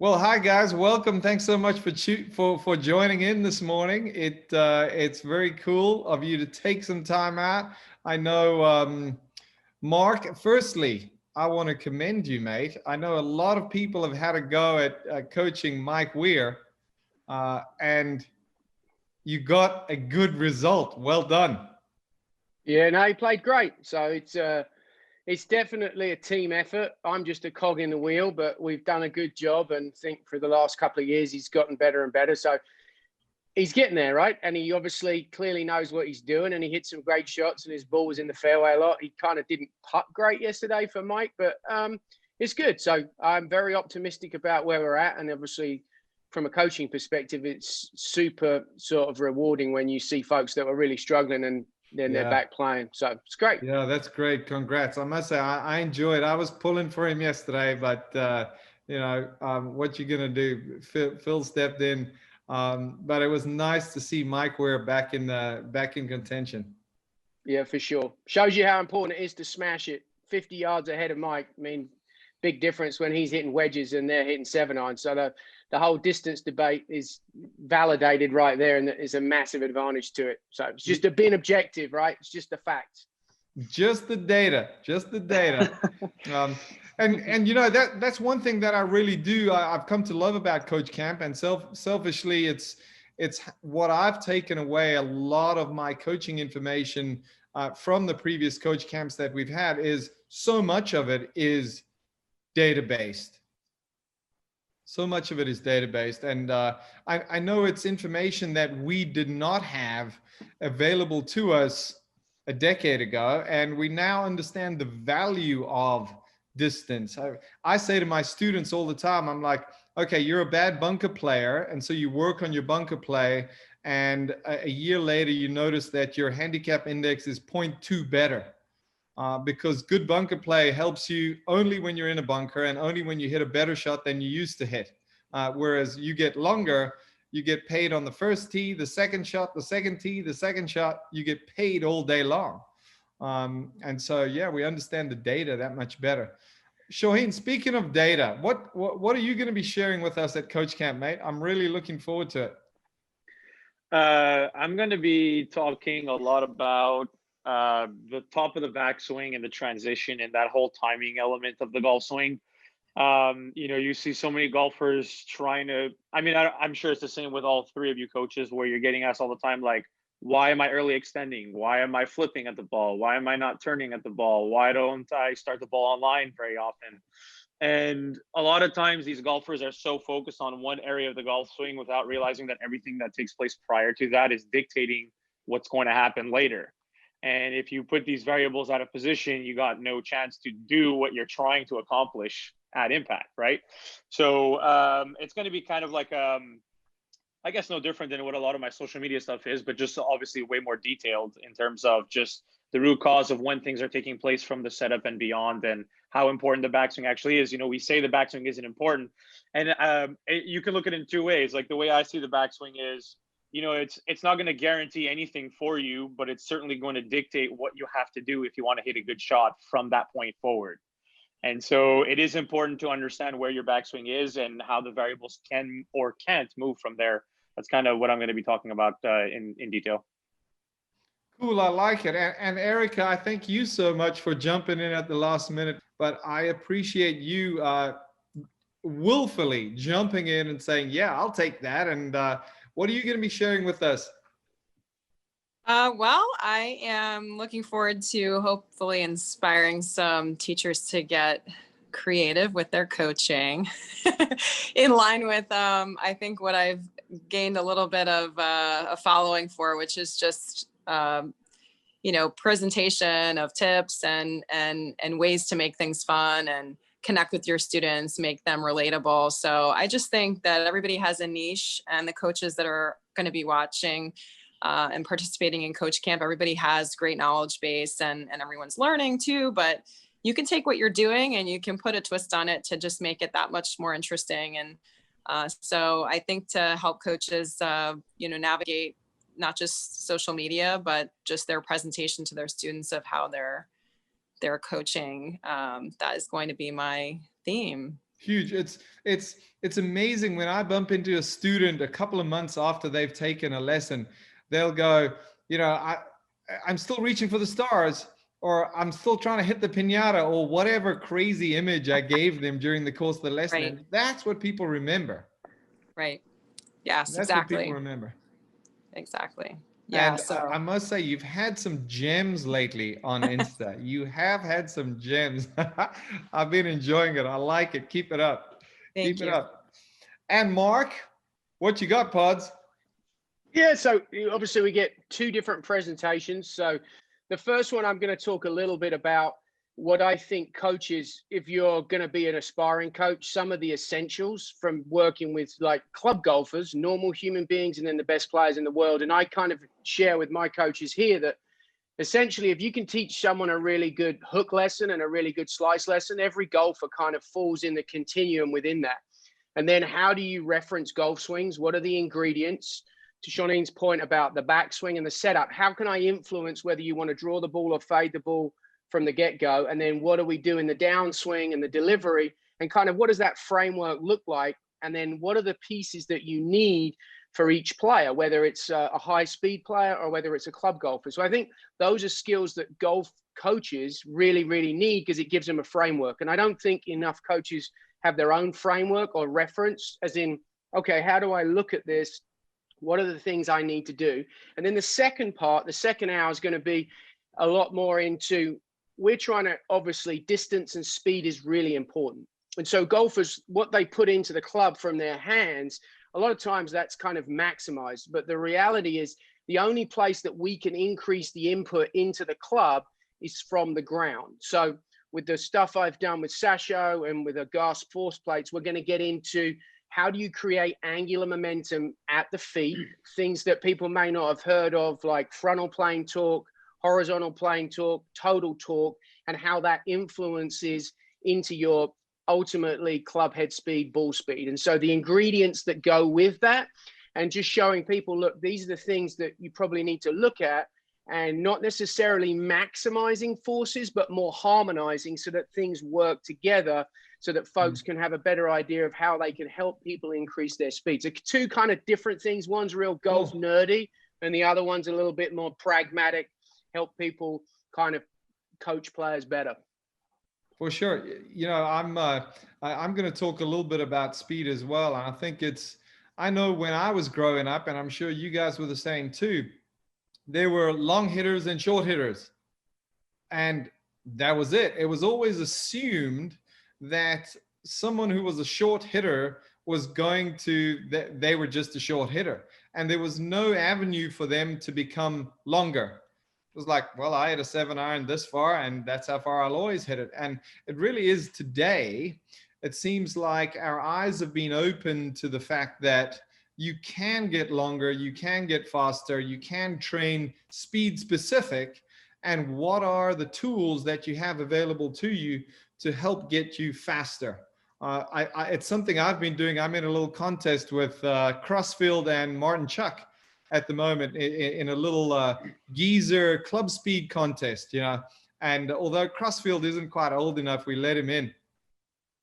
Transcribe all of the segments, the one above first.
Well, hi guys, welcome. Thanks so much for joining in this morning. It's very cool of you to take some time out. I know, Mark. Firstly, I want to commend you, mate. I know a lot of people have had a go at coaching Mike Weir, and you got a good result. Well done. Yeah, no, he played great. So it's definitely a team effort. I'm just a cog in the wheel, but we've done a good job, and think for the last couple of years he's gotten better and better. So he's getting there, right? And he obviously clearly knows what he's doing, and he hit some great shots, and his ball was in the fairway a lot. He kind of didn't putt great yesterday for Mike, but it's good. So I'm very optimistic about where we're at, and obviously from a coaching perspective, it's super sort of rewarding when you see folks that were really struggling and then they're back playing. So it's great. Yeah, that's great. Congrats. I must say, I enjoyed. I was pulling for him yesterday, but what you're gonna do? Phil stepped in, but it was nice to see Mike Ware back in contention. Yeah, for sure. Shows you how important it is to smash it 50 yards ahead of Mike. I mean, big difference when he's hitting wedges and they're hitting 7-iron. So the whole distance debate is validated right there, and it's a massive advantage to it. So it's just being objective, right? It's just a fact. Just the data. And that's one thing that I really do. I've come to love about Coach Camp, and selfishly, it's what I've taken away. A lot of my coaching information from the previous coach camps that we've had is so much of it is data-based. So much of it is data-based, and I know it's information that we did not have available to us a decade ago, and we now understand the value of distance. I say to my students all the time, I'm like, okay, you're a bad bunker player, and so you work on your bunker play, and a year later you notice that your handicap index is 0.2 better. Because good bunker play helps you only when you're in a bunker and only when you hit a better shot than you used to hit. Whereas you get longer, you get paid on the first tee, the second shot, the second tee, the second shot, you get paid all day long. And so, yeah, we understand the data that much better. Shaheen, speaking of data, what are you going to be sharing with us at Coach Camp, mate? I'm really looking forward to it. I'm going to be talking a lot about the top of the backswing and the transition and that whole timing element of the golf swing. You see so many golfers trying to, I'm sure it's the same with all three of you coaches, where you're getting asked all the time, like, why am I early extending? Why am I flipping at the ball? Why am I not turning at the ball? Why don't I start the ball on line very often? And a lot of times these golfers are so focused on one area of the golf swing without realizing that everything that takes place prior to that is dictating what's going to happen later. And if you put these variables out of position, you got no chance to do what you're trying to accomplish at impact, right? So it's going to be kind of like, I guess no different than what a lot of my social media stuff is, but just obviously way more detailed in terms of just the root cause of when things are taking place from the setup and beyond, and how important the backswing actually is. We say the backswing isn't important, and you can look at it in two ways. Like, the way I see the backswing is, it's not going to guarantee anything for you, but it's certainly going to dictate what you have to do if you want to hit a good shot from that point forward. And so it is important to understand where your backswing is and how the variables can or can't move from there. That's kind of what I'm going to be talking about in detail. Cool, I like it. And Erica, I thank you so much for jumping in at the last minute, but I appreciate you willfully jumping in and saying, yeah, I'll take that. And what are you going to be sharing with us? Well, I am looking forward to hopefully inspiring some teachers to get creative with their coaching in line with, I think, what I've gained a little bit of a following for, which is just, presentation of tips and ways to make things fun and connect with your students, make them relatable. So I just think that everybody has a niche, and the coaches that are going to be watching and participating in Coach Camp, everybody has great knowledge base, and everyone's learning too, but you can take what you're doing and you can put a twist on it to just make it that much more interesting. And so I think to help coaches, navigate not just social media, but just their presentation to their students of how they're coaching, that is going to be my theme. Huge. It's amazing when I bump into a student a couple of months after they've taken a lesson, they'll go, you know, I'm still reaching for the stars, or I'm still trying to hit the piñata, or whatever crazy image I gave them during the course of the lesson. Right. And that's what people remember. Right. Yes, That's what people exactly. remember. Exactly. Yeah. And So I must say, you've had some gems lately on Insta. You have had some gems. I've been enjoying it. I like it. Keep it up. thank Keep it you. up. And Mark, what you got, Pods? Yeah, so obviously we get two different presentations. So the first one, I'm going to talk a little bit about what I think coaches, if you're going to be an aspiring coach, some of the essentials from working with like club golfers, normal human beings, and then the best players in the world. And I kind of share with my coaches here that essentially, if you can teach someone a really good hook lesson and a really good slice lesson, every golfer kind of falls in the continuum within that. And then how do you reference golf swings? What are the ingredients? To Shaunene's point about the backswing and the setup, how can I influence whether you want to draw the ball or fade the ball from the get-go? And then what do we do in the downswing and the delivery? And kind of what does that framework look like? And then what are the pieces that you need for each player, whether it's a high-speed player or whether it's a club golfer? So I think those are skills that golf coaches really, really need, because it gives them a framework. And I don't think enough coaches have their own framework or reference, as in, okay, how do I look at this? What are the things I need to do? And then the second part, the second hour, is going to be a lot more into, we're trying to, obviously, distance and speed is really important. And so golfers, what they put into the club from their hands, a lot of times that's kind of maximized. But the reality is the only place that we can increase the input into the club is from the ground. So with the stuff I've done with Sasho and with the gasp force plates, we're going to get into how do you create angular momentum at the feet, things that people may not have heard of, like frontal plane torque, horizontal plane torque, total torque, and how that influences into your ultimately club head speed, ball speed. And so the ingredients that go with that, and just showing people, look, these are the things that you probably need to look at, and not necessarily maximizing forces, but more harmonizing so that things work together, so that folks can have a better idea of how they can help people increase their speed. So two kind of different things. One's real golf nerdy, and the other one's a little bit more pragmatic, help people kind of coach players better. For sure. You know, I'm going to talk a little bit about speed as well. And I think I know when I was growing up, and I'm sure you guys were the same too, there were long hitters and short hitters. And that was it. It was always assumed that someone who was a short hitter was they were just a short hitter. And there was no avenue for them to become longer. It was like, well, I hit a 7-iron this far, and that's how far I'll always hit it. And it really is today. It seems like our eyes have been opened to the fact that you can get longer, you can get faster, you can train speed specific, and what are the tools that you have available to you to help get you faster. It's something I've been doing. I'm in a little contest with Crossfield and Martin Chuck at the moment in a little geezer club speed contest, you know. And although Crossfield isn't quite old enough, we let him in.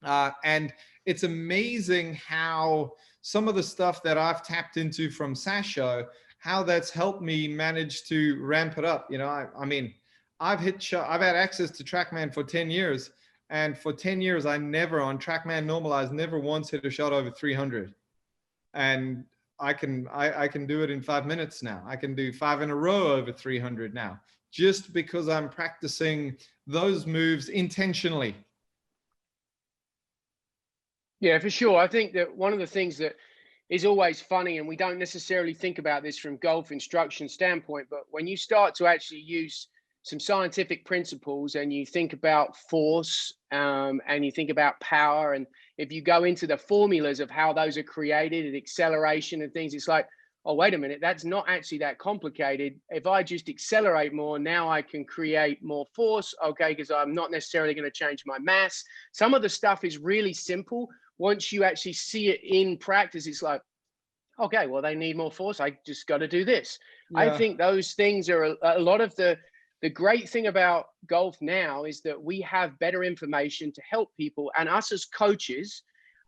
And it's amazing how some of the stuff that I've tapped into from Sasho, how that's helped me manage to ramp it up. You know, I mean, I've had access to TrackMan for 10 years. And for 10 years, I never on TrackMan Normalized, never once hit a shot over 300. And I can do it in 5 minutes now. I can do 5 in a row over 300 now, just because I'm practicing those moves intentionally. Yeah, for sure. I think that one of the things that is always funny, and we don't necessarily think about this from golf instruction standpoint, but when you start to actually use some scientific principles and you think about force and you think about power, and if you go into the formulas of how those are created and acceleration and things, it's like, oh, wait a minute, that's not actually that complicated. If I just accelerate more, now I can create more force, okay, because I'm not necessarily going to change my mass. Some of the stuff is really simple. Once you actually see it in practice, it's like, okay, well, they need more force. I just got to do this. Yeah. I think those things are a lot of the great thing about golf now is that we have better information to help people, and us as coaches,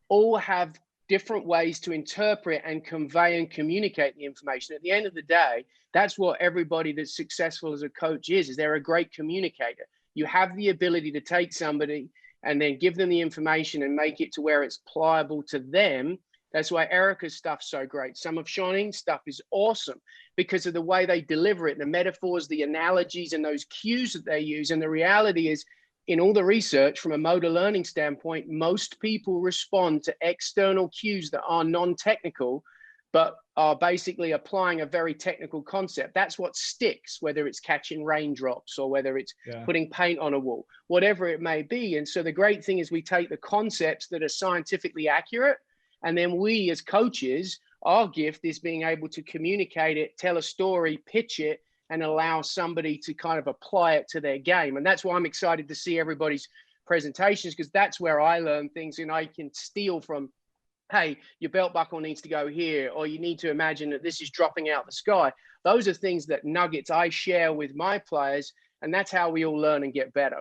all have different ways to interpret and convey and communicate the information. At the end of the day, that's what everybody that's successful as a coach is they're a great communicator. You have the ability to take somebody and then give them the information and make it to where it's pliable to them. That's why Erica's stuff's so great. Some of Shawnee's stuff is awesome because of the way they deliver it, the metaphors, the analogies, and those cues that they use. And the reality is, in all the research from a motor learning standpoint, most people respond to external cues that are non-technical, but are basically applying a very technical concept. That's what sticks, whether it's catching raindrops or whether it's putting paint on a wall, whatever it may be. And so the great thing is we take the concepts that are scientifically accurate, and then we as coaches, our gift is being able to communicate it, tell a story, pitch it, and allow somebody to kind of apply it to their game. And that's why I'm excited to see everybody's presentations, because that's where I learn things and I can steal from, hey, your belt buckle needs to go here, or you need to imagine that this is dropping out the sky. Those are things that nuggets I share with my players, and that's how we all learn and get better.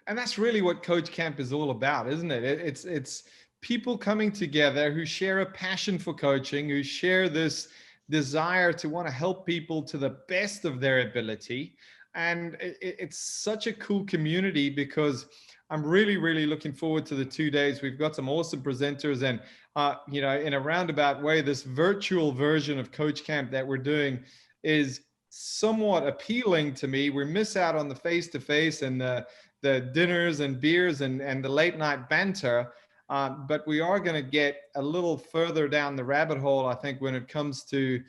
And that's really what Coach Camp is all about, isn't it? It's people coming together who share a passion for coaching, who share this desire to want to help people to the best of their ability. And it's such a cool community, because I'm really, really looking forward to the 2 days. We've got some awesome presenters, and you know, in a roundabout way, this virtual version of Coach Camp that we're doing is somewhat appealing to me. We miss out on the face-to-face and the dinners and beers and the late night banter. But we are going to get a little further down the rabbit hole, I think, when it comes to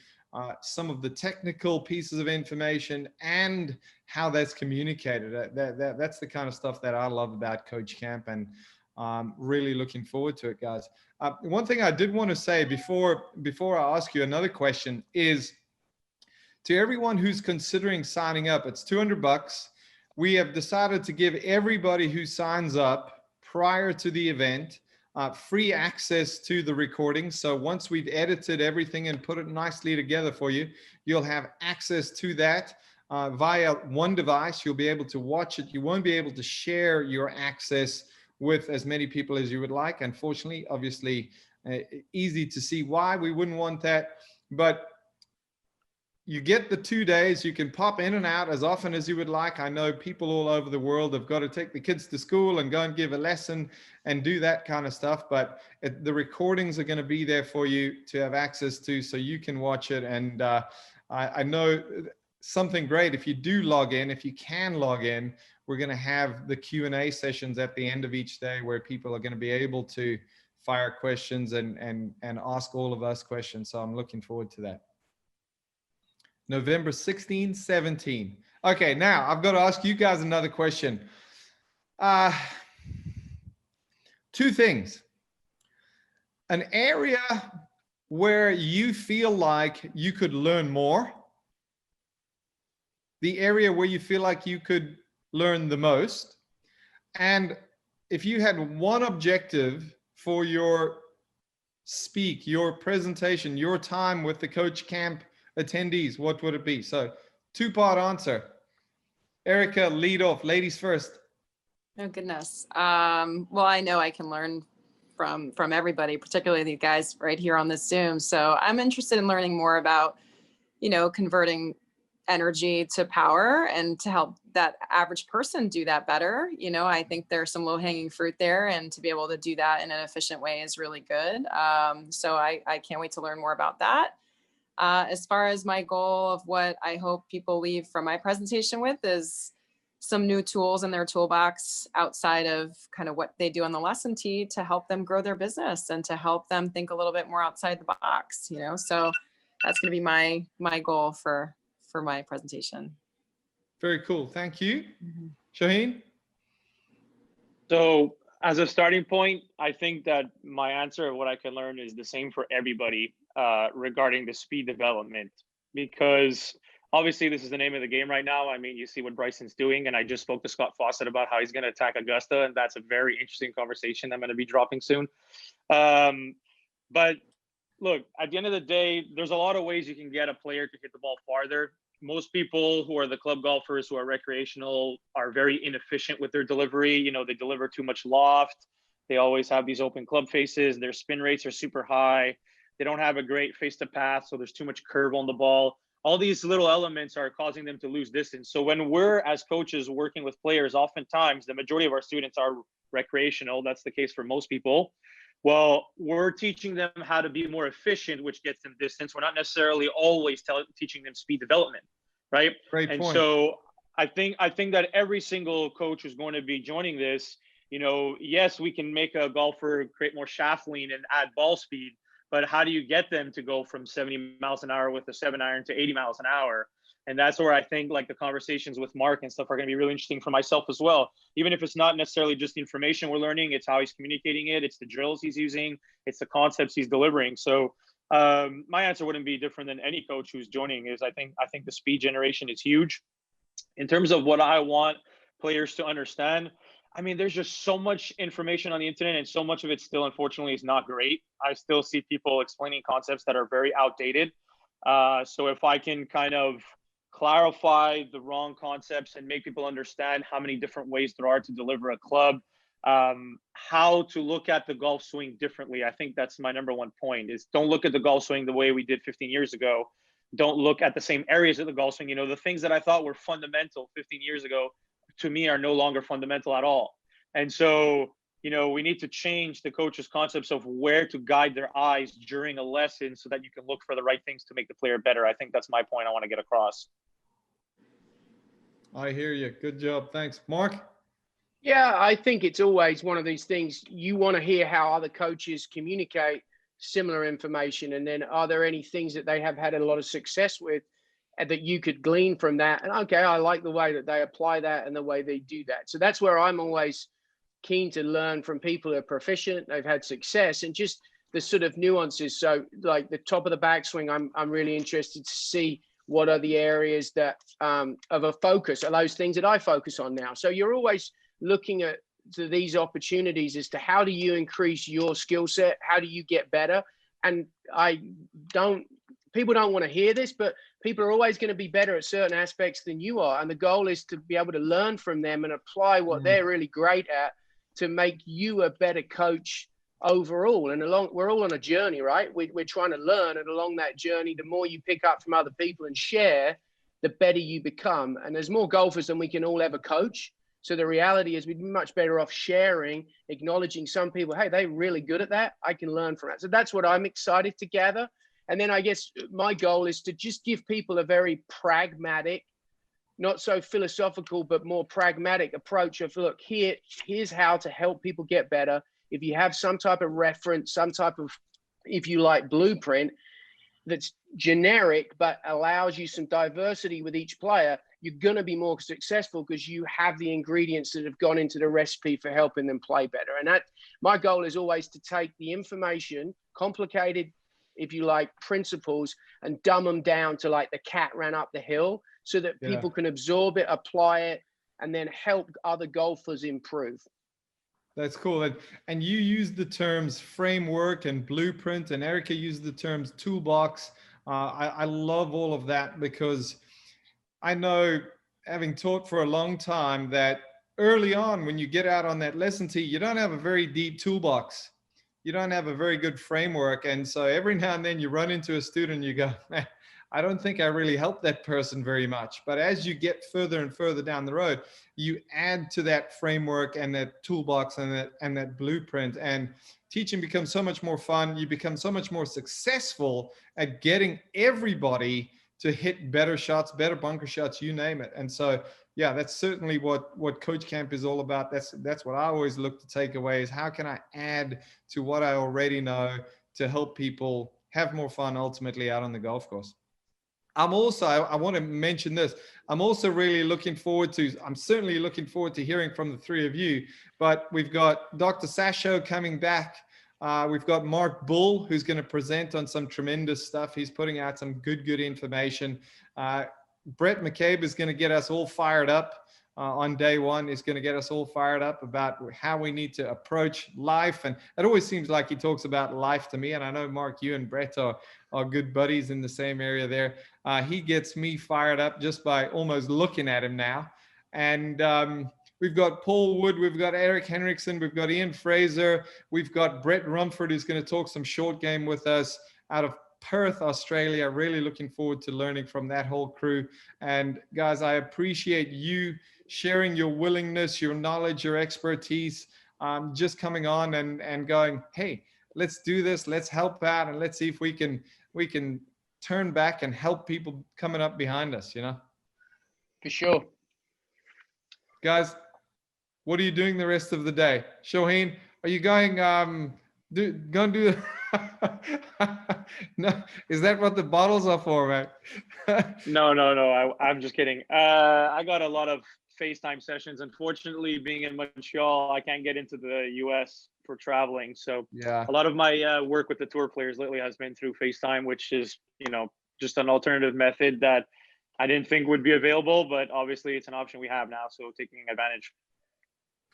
some of the technical pieces of information and how that's communicated. That's the kind of stuff that I love about Coach Camp, and really looking forward to it, guys. One thing I did want to say before I ask you another question is, to everyone who's considering signing up, it's $200. We have decided to give everybody who signs up prior to the event free access to the recording. So once we've edited everything and put it nicely together for you, you'll have access to that via one device. You'll be able to watch it. You won't be able to share your access with as many people as you would like. Unfortunately, obviously, easy to see why we wouldn't want that. But you get the 2 days. You can pop in and out as often as you would like. I know people all over the world have got to take the kids to school and go and give a lesson and do that kind of stuff. But the recordings are going to be there for you to have access to, so you can watch it. And I know something great, if you do log in, if you can log in, we're going to have the Q&A sessions at the end of each day where people are going to be able to fire questions and ask all of us questions. So I'm looking forward to that. November 16, 17. Okay, now I've got to ask you guys another question. Two things. An area where you feel like you could learn more. The area where you feel like you could learn the most. And if you had one objective for your speak, your presentation, your time with the Coach Camp attendees, what would it be? So two-part answer. Erica, lead off. Ladies first. Oh goodness. Well, I know I can learn from everybody, particularly the guys right here on this Zoom. So I'm interested in learning more about, you know, converting energy to power and to help that average person do that better. You know, I think there's some low-hanging fruit there, and to be able to do that in an efficient way is really good. So I can't wait to learn more about that. As far as my goal of what I hope people leave from my presentation with is some new tools in their toolbox outside of kind of what they do on the lesson tee to help them grow their business and to help them think a little bit more outside the box, you know? So that's going to be my goal for my presentation. Very cool. Thank you. Shaheen? So as a starting point, I think that my answer of what I can learn is the same for everybody regarding the speed development, because obviously this is the name of the game right now. I mean, you see what Bryson's doing, and I just spoke to Scott Fawcett about how he's going to attack Augusta, and that's a very interesting conversation I'm going to be dropping soon. But look, at the end of the day, there's a lot of ways you can get a player to hit the ball farther. Most people who are the club golfers who are recreational are very inefficient with their delivery. You know, they deliver too much loft. They always have these open club faces. Their spin rates are super high. They don't have a great face to path, so there's too much curve on the ball. All these little elements are causing them to lose distance. So when we're, as coaches, working with players, oftentimes the majority of our students are recreational. That's the case for most people. Well, we're teaching them how to be more efficient, which gets them distance. We're not necessarily always teaching them speed development, right? Great And point. so I think that every single coach who's going to be joining this, yes, we can make a golfer create more shaft lean and add ball speed, but how do you get them to go from 70 miles an hour with a 7-iron to 80 miles an hour? And that's where I think like the conversations with Mark and stuff are going to be really interesting for myself as well. Even if it's not necessarily just the information we're learning, it's how he's communicating it, it's the drills he's using, it's the concepts he's delivering. So my answer wouldn't be different than any coach who's joining. Is I think the speed generation is huge. In terms of what I want players to understand, I mean, there's just so much information on the internet, and so much of it still, unfortunately, is not great. I still see people explaining concepts that are very outdated. So if I can kind of clarify the wrong concepts and make people understand how many different ways there are to deliver a club, how to look at the golf swing differently, I think that's my number one point, is don't look at the golf swing the way we did 15 years ago. Don't look at the same areas of the golf swing. The things that I thought were fundamental 15 years ago, to me, are no longer fundamental at all. And so, we need to change the coach's concepts of where to guide their eyes during a lesson so that you can look for the right things to make the player better. I think that's my point I want to get across. I hear you. Good job. Thanks. Mark? Yeah, I think it's always one of these things. You want to hear how other coaches communicate similar information. And then are there any things that they have had a lot of success with and that you could glean from that? And okay, I like the way that they apply that and the way they do that. So that's where I'm always keen to learn from people who are proficient, they've had success, and just the sort of nuances. So like the top of the backswing, I'm really interested to see what are the areas that of a focus, are those things that I focus on now. So you're always looking at these opportunities as to how do you increase your skill set? How do you get better? And people don't want to hear this, but people are always going to be better at certain aspects than you are. And the goal is to be able to learn from them and apply what they're really great at to make you a better coach overall. And we're all on a journey, right? We're trying to learn, and along that journey, the more you pick up from other people and share, the better you become. And there's more golfers than we can all ever coach. So the reality is we'd be much better off sharing, acknowledging some people, hey, they're really good at that. I can learn from that. So that's what I'm excited to gather. And then I guess my goal is to just give people a very pragmatic, not so philosophical, but more pragmatic approach of, look, here's how to help people get better. If you have some type of reference, some type of, if you like, blueprint that's generic, but allows you some diversity with each player, you're going to be more successful because you have the ingredients that have gone into the recipe for helping them play better. And that, my goal is always to take the information, complicated, if you like, principles, and dumb them down to like the cat ran up the hill, so that people can absorb it, apply it, and then help other golfers improve. That's cool. And you use the terms framework and blueprint, and Erica used the terms toolbox. I love all of that, because I know, having taught for a long time, that early on when you get out on that lesson tee, you don't have a very deep toolbox. You don't have a very good framework. And so every now and then you run into a student and you go, man, I don't think I really helped that person very much. But as you get further and further down the road, you add to that framework and that toolbox and that blueprint, and teaching becomes so much more fun. You become so much more successful at getting everybody to hit better shots, better bunker shots, you name it. And so, yeah, that's certainly what Coach Camp is all about. That's what I always look to take away, is how can I add to what I already know to help people have more fun ultimately out on the golf course. I want to mention this. I'm also really I'm certainly looking forward to hearing from the three of you, but we've got Dr. Sasho coming back. We've got Mark Bull, who's going to present on some tremendous stuff. He's putting out some good information. Brett McCabe is going to get us all fired up on day one. Is going to get us all fired up about how we need to approach life. And it always seems like he talks about life to me. And I know, Mark, you and Brett are good buddies in the same area there. He gets me fired up just by almost looking at him now. And We've got Paul Wood, we've got Eric Henriksen, we've got Ian Fraser, we've got Brett Rumford, who's going to talk some short game with us out of Perth, Australia. Really looking forward to learning from that whole crew. And guys, I appreciate you sharing your willingness, your knowledge, your expertise, just coming on and going, hey, let's do this, let's help out, and let's see if we can turn back and help people coming up behind us, you know? For sure. Guys, what are you doing the rest of the day? Shoheen, are you going gonna do no, is that what the bottles are for, man? No. I'm just kidding. I got a lot of FaceTime sessions. Unfortunately, being in Montreal, I can't get into the US for traveling. So Yeah. a lot of my work with the tour players lately has been through FaceTime, which is, just an alternative method that I didn't think would be available, but obviously it's an option we have now. So taking advantage.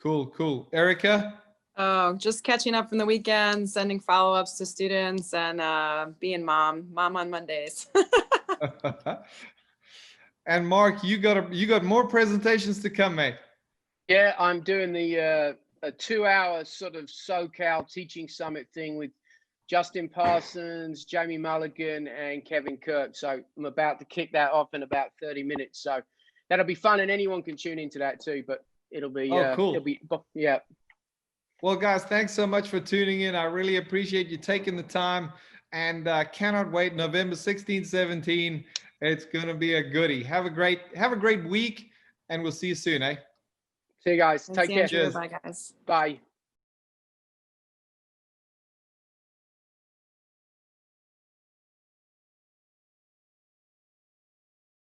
Cool. Erica? Oh, just catching up from the weekend, sending follow-ups to students, and being mom on Mondays. And Mark, you got more presentations to come, mate. Yeah, I'm doing the a 2-hour sort of SoCal teaching summit thing with Justin Parsons, Jamie Mulligan, and Kevin Kirk. So I'm about to kick that off in about 30 minutes. So that'll be fun, and anyone can tune into that too. But it'll be cool. Yeah. Well, guys, thanks so much for tuning in. I really appreciate you taking the time, and cannot wait. November 16, 17. It's gonna be a goodie. Have a great week, and we'll see you soon, eh? See you guys. Thanks, Take care. Andrew. Cheers. Bye, guys. Bye.